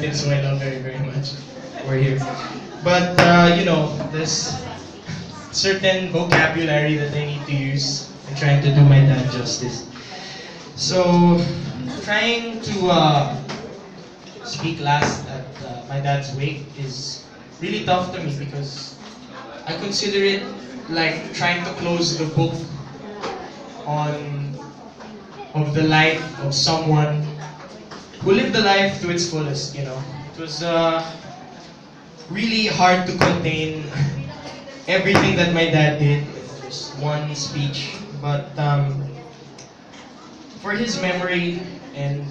relatives who I love very, very much were here. But, you know, there's certain vocabulary that I need to use in trying to do my dad justice. So, trying to speak last at my dad's wake is really tough to me because I consider it like trying to close the book on of the life of someone who lived the life to its fullest, you know. It was really hard to contain everything that my dad did in just one speech. But for his memory and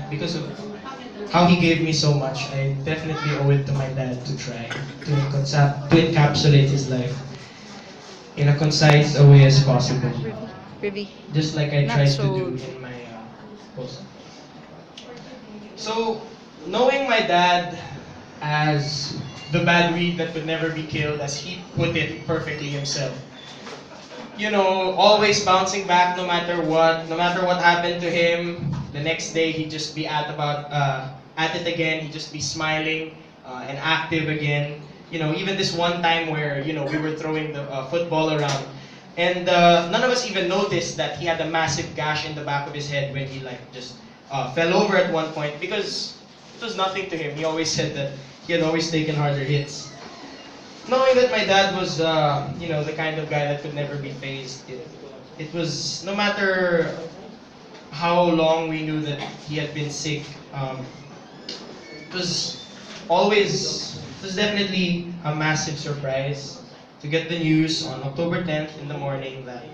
because of how he gave me so much, I definitely owe it to my dad to try to encapsulate his life in a concise a way as possible. Just like I tried to do in my post. So, knowing my dad as the bad weed that could never be killed, as he put it perfectly himself. You know, always bouncing back no matter what happened to him. The next day he'd just be at it again. He'd just be smiling and active again. You know, even this one time where we were throwing the football around, and none of us even noticed that he had a massive gash in the back of his head when he just fell over at one point because it was nothing to him. He always said that he had always taken harder hits. Knowing that my dad was, the kind of guy that could never be phased, it was, no matter how long we knew that he had been sick, it was definitely a massive surprise to get the news on October 10th in the morning that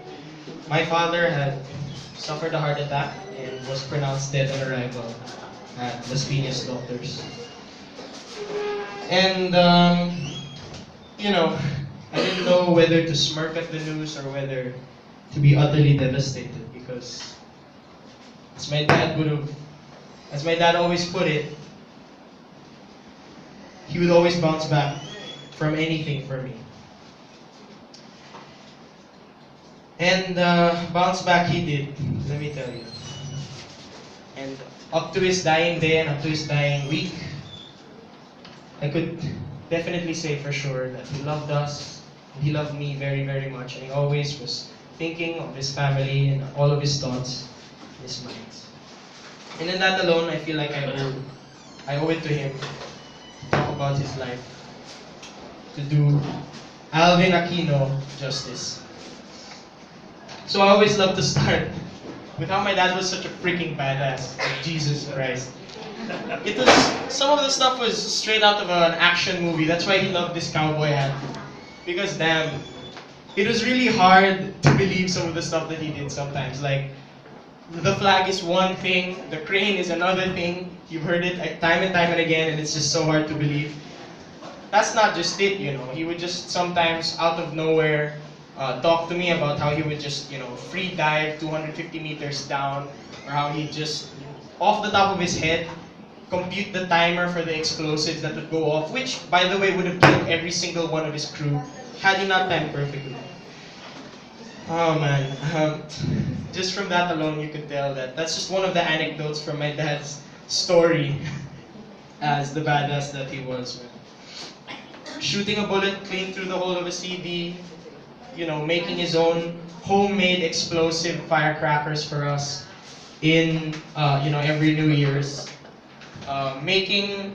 my father had suffered a heart attack and was pronounced dead on arrival at Las Piñas Doctors. And, I didn't know whether to smirk at the news or whether to be utterly devastated because, as my dad always put it, he would always bounce back from anything for me. And bounce back he did, let me tell you. And up to his dying day and up to his dying week, I could definitely say for sure that he loved us, and he loved me very, very much, and he always was thinking of his family and all of his thoughts in his mind. And in that alone, I feel like I owe it to him to talk about his life, to do Alvin Aquino justice. So I always love to start with how my dad was such a freaking badass. Like, Jesus Christ. Some of the stuff was straight out of an action movie. That's why he loved this cowboy hat. Because damn, it was really hard to believe some of the stuff that he did sometimes. Like, the flag is one thing, the crane is another thing. You've heard it time and time and again, and it's just so hard to believe. That's not just it, He would just sometimes, out of nowhere, talk to me about how he would just, free dive 250 meters down, or how he just, off the top of his head, compute the timer for the explosives that would go off, which, by the way, would have killed every single one of his crew, had he not timed perfectly. Oh man, just from that alone you could tell that that's just one of the anecdotes from my dad's story as the badass that he was. Shooting a bullet clean through the hole of a CD, making his own homemade explosive firecrackers for us in, every New Year's. Making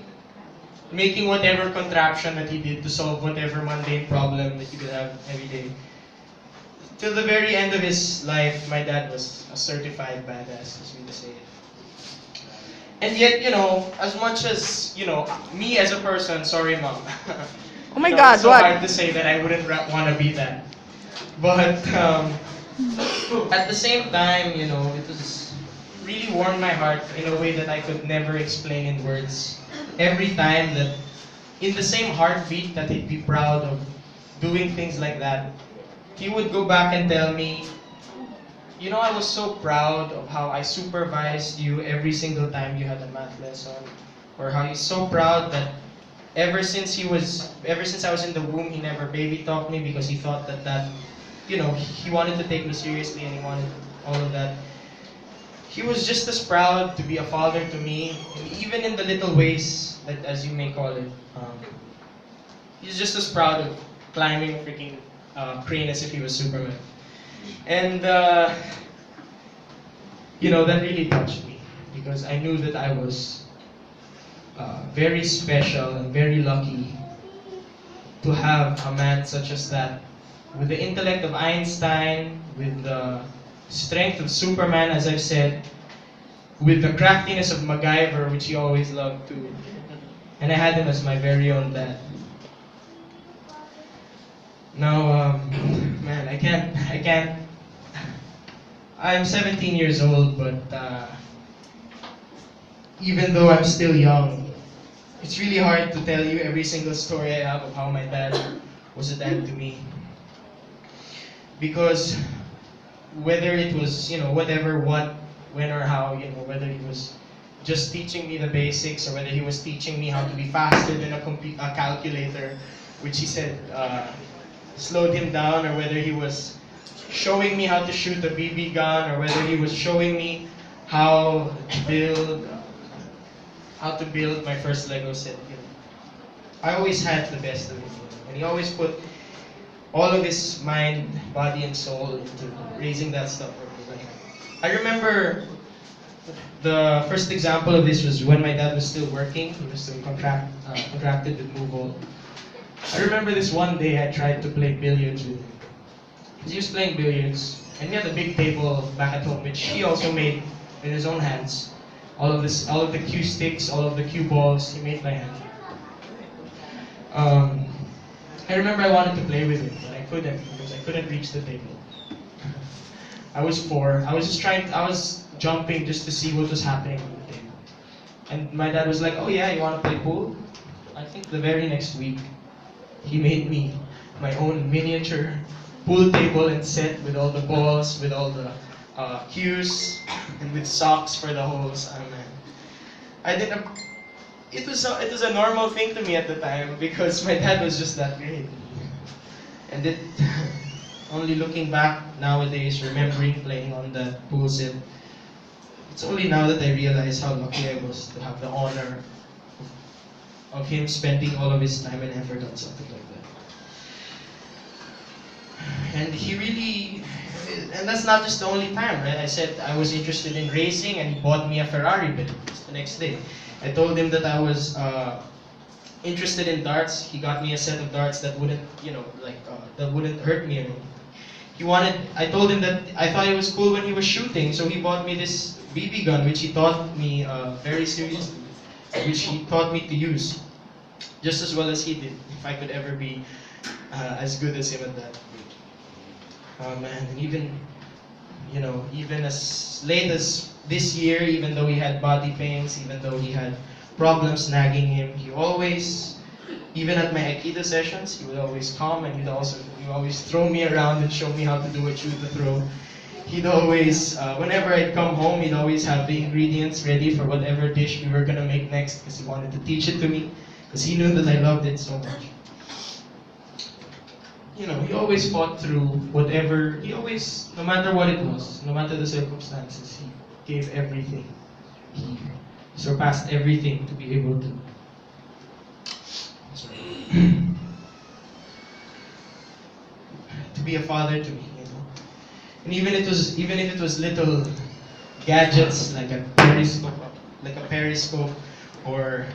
whatever contraption that he did to solve whatever mundane problem that you could have every day. Till the very end of his life, my dad was a certified badass, as we say it. And yet, as much as, me as a person, sorry mom. Oh my God, it's so what? hard to say that I wouldn't want to be that. But at the same time, it was really warmed my heart in a way that I could never explain in words. Every time that, in the same heartbeat that he'd be proud of doing things like that, he would go back and tell me, I was so proud of how I supervised you every single time you had a math lesson, or how he's so proud that ever since I was in the womb, he never baby talked me because he thought that he wanted to take me seriously and he wanted all of that. he was just as proud to be a father to me, and even in the little ways, that, as you may call it. He's just as proud of climbing a freaking crane as if he was Superman. And, that really touched me, because I knew that I was very special and very lucky to have a man such as that, with the intellect of Einstein, with the strength of Superman, as I've said, with the craftiness of MacGyver, which he always loved to. And I had him as my very own dad. Now, man, I can't. I'm 17 years old, but even though I'm still young, it's really hard to tell you every single story I have of how my dad was a dad to me. Because whether it was, whatever, what, when or how, whether he was just teaching me the basics, or whether he was teaching me how to be faster than a calculator, which he said slowed him down, or whether he was showing me how to shoot a BB gun, or whether he was showing me how to build my first Lego set. I always had the best of it, and he always put all of his mind, body, and soul into raising that stuff for me. I remember the first example of this was when my dad was still working. He was still contracted with Move. I remember this one day I tried to play billiards with him. He was playing billiards, and he had a big table back at home, which he also made with his own hands. All of the cue sticks, all of the cue balls, he made by hand. I remember I wanted to play with him, but I couldn't, because I couldn't reach the table. I was 4. I was jumping just to see what was happening on the table. And my dad was like, "Oh yeah, you want to play pool?" I think the very next week, he made me my own miniature pool table and set with all the balls, with all the cues, and with socks for the holes. Oh man, it was a normal thing to me at the time, because my dad was just that great. And only looking back nowadays, remembering playing on that pool set, it's only now that I realize how lucky I was to have the honor of him spending all of his time and effort on something like that. And that's not just the only time, right? I said I was interested in racing, and he bought me a Ferrari bill just the next day. I told him that I was interested in darts. He got me a set of darts that wouldn't, that wouldn't hurt me anymore. I told him that I thought it was cool when he was shooting, so he bought me this BB gun, which he taught me very seriously, which he taught me to use just as well as he did, if I could ever be as good as him at that. Oh man, and even as late as this year, even though he had body pains, even though he had problems nagging him, he always, even at my Aikido sessions, he would always come, and he'd always throw me around and show me how to do a shoot to throw. He'd always, whenever I'd come home, he'd always have the ingredients ready for whatever dish we were gonna make next, because he wanted to teach it to me, because he knew that I loved it so much. He always fought through whatever, no matter what it was, no matter the circumstances, he gave everything. He surpassed everything to be able to. To be a father to me, And even if it was little gadgets like a periscope, or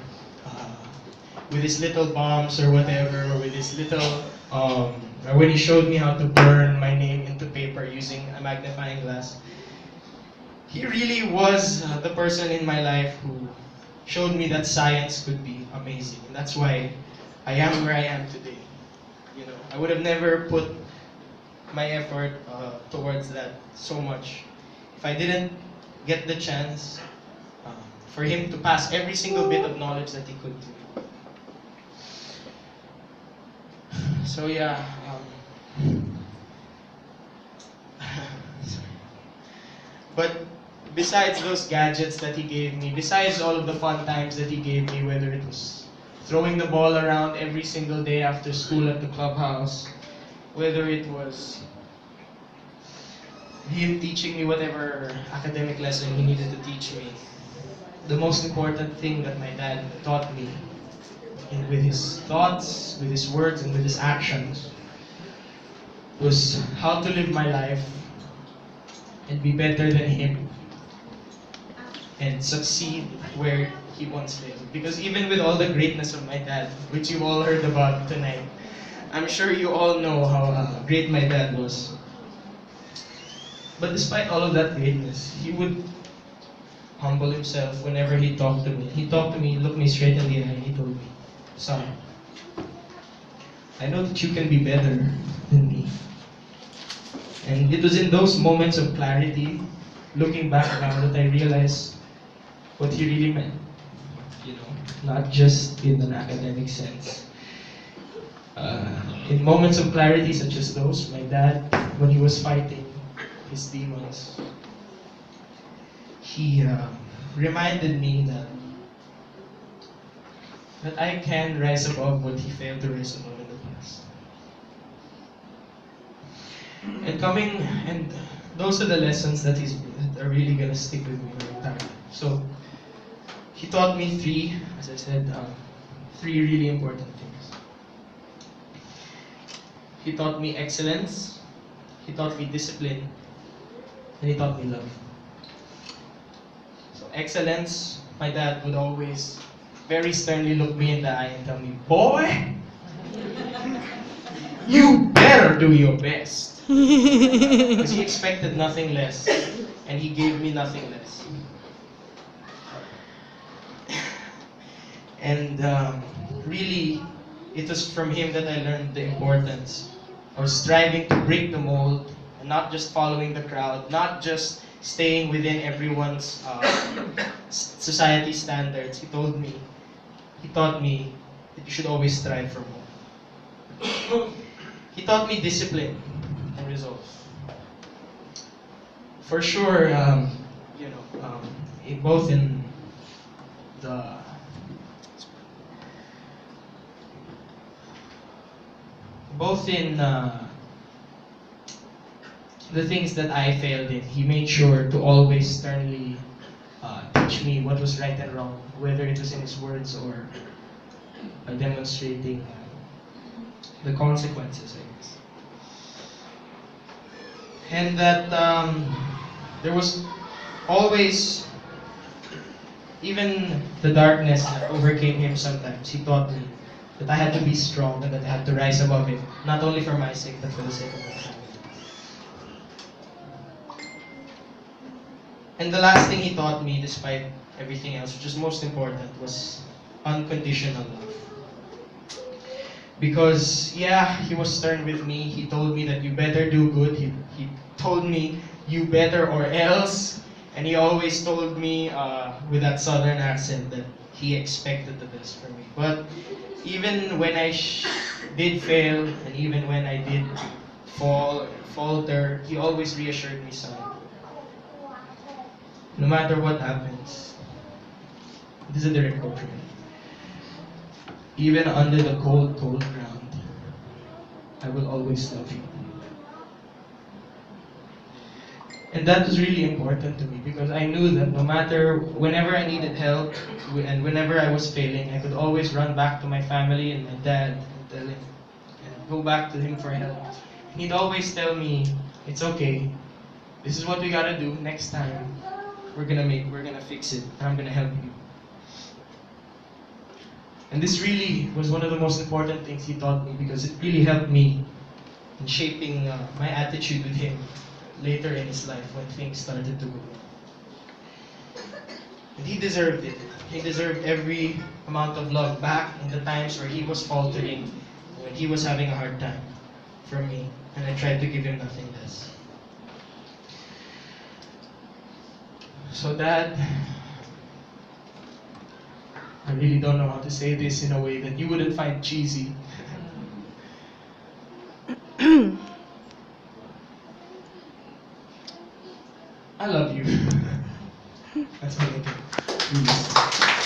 with his little bombs or whatever, or with his little, or when he showed me how to burn my name into paper using a magnifying glass. He really was the person in my life who showed me that science could be amazing. And that's why I am where I am today. I would have never put my effort towards that so much if I didn't get the chance for him to pass every single bit of knowledge that he could to me. So yeah, but besides those gadgets that he gave me, besides all of the fun times that he gave me, whether it was throwing the ball around every single day after school at the clubhouse, whether it was him teaching me whatever academic lesson he needed to teach me. The most important thing that my dad taught me, with his thoughts, with his words, and with his actions, was how to live my life and be better than him and succeed where he once failed. Because even with all the greatness of my dad, which you all heard about tonight, I'm sure you all know how great my dad was. But despite all of that greatness, he would humble himself whenever he talked to me. He talked to me, looked me straight in the eye, and he told me, "Son, I know that you can be better than me." And it was in those moments of clarity, looking back now, that I realized what he really meant. Not just in an academic sense. In moments of clarity such as those, my dad, when he was fighting his demons, he reminded me that I can rise above what he failed to rise above in the past. And those are the lessons that are really gonna stick with me my entire life. So he taught me as I said, three really important things. He taught me excellence, he taught me discipline, and he taught me love. So excellence, my dad would always very sternly look me in the eye and tell me, "Boy, you better do your best." Because he expected nothing less, and he gave me nothing less. And really, it was from him that I learned the importance of striving to break the mold, and not just following the crowd, not just staying within everyone's society standards. He taught me that you should always strive for more. He taught me discipline and resolve. For sure, both in the things that I failed in, he made sure to always sternly teach me what was right and wrong, whether it was in his words or by demonstrating the consequences, I guess. And that there was always, even the darkness that overcame him sometimes, he taught me that I had to be strong and that I had to rise above it, not only for my sake, but for the sake of my family. And the last thing he taught me, despite everything else, which was most important, was unconditional love. Because, yeah, he was stern with me. He told me that you better do good. He told me, "You better or else." And he always told me with that southern accent that he expected the best from me. But even when I did fail, and even when I did falter, he always reassured me, "Son, no matter what happens," this is a direct quote from him, "even under the cold, cold ground, I will always love you." And that was really important to me, because I knew that whenever I needed help and whenever I was failing, I could always run back to my family and my dad and tell him, and go back to him for help. And he'd always tell me, "It's okay. This is what we gotta do. Next time, we're gonna fix it, and I'm gonna help you." And this really was one of the most important things he taught me, because it really helped me in shaping my attitude with him later in his life when things started to go wrong. And he deserved it. He deserved every amount of love back in the times where he was faltering, when he was having a hard time from me, and I tried to give him nothing less. So Dad, I really don't know how to say this in a way that you wouldn't find cheesy. I love you. That's all I can. Please.